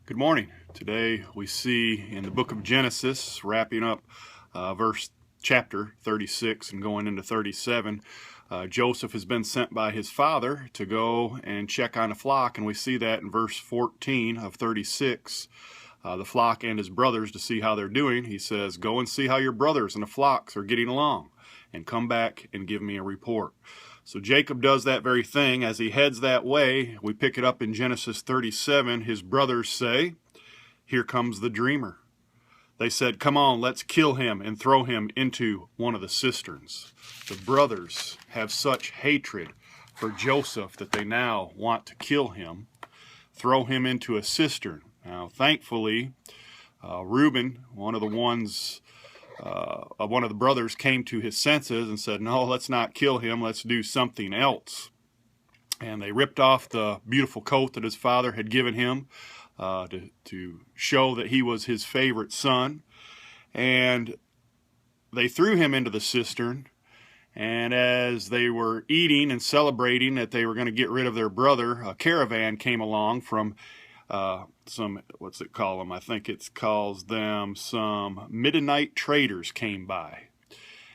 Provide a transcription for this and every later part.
Good morning. Today we see in the book of Genesis, wrapping up chapter 36 and going into 37, Joseph has been sent by his father to go and check on a flock, and we see that in verse 14 of 36. The flock and his brothers, to see how they're doing. He says, "Go and see how your brothers and the flocks are getting along, and come back and give me a report." So Jacob does that very thing. As he heads that way, we pick it up in Genesis 37. His brothers say, "Here comes the dreamer." They said, "Come on, let's kill him and throw him into one of the cisterns." The brothers have such hatred for Joseph that they now want to kill him, throw him into a cistern. Now, thankfully, Reuben, one of the brothers, came to his senses and said, "No, let's not kill him. Let's do something else." And they ripped off the beautiful coat that his father had given him to show that he was his favorite son. And they threw him into the cistern. And as they were eating and celebrating that they were going to get rid of their brother, a caravan came along from some Midianite traders came by.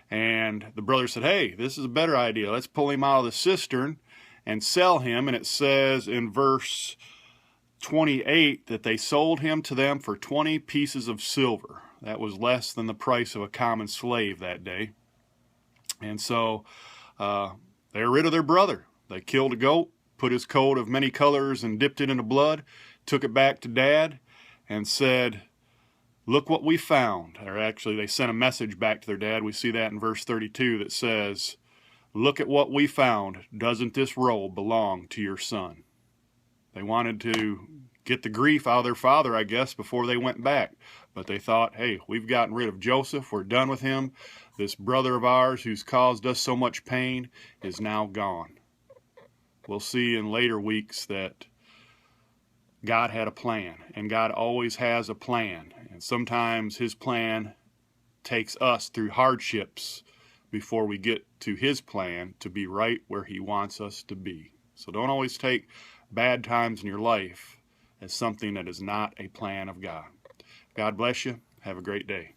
And the brother said, "Hey, this is a better idea. Let's pull him out of the cistern and sell him." And it says in verse 28 that they sold him to them for 20 pieces of silver. That was less than the price of a common slave that day. And so they're rid of their brother. They killed a goat, put his coat of many colors and dipped it in the blood, took it back to Dad, and said, "Look what we found." Or actually, they sent a message back to their dad. We see that in verse 32 that says, "Look at what we found. Doesn't this robe belong to your son?" They wanted to get the grief out of their father, I guess, before they went back. But they thought, hey, we've gotten rid of Joseph. We're done with him. This brother of ours who's caused us so much pain is now gone. We'll see in later weeks that God had a plan, and God always has a plan. And sometimes his plan takes us through hardships before we get to his plan to be right where he wants us to be. So don't always take bad times in your life as something that is not a plan of God. God bless you. Have a great day.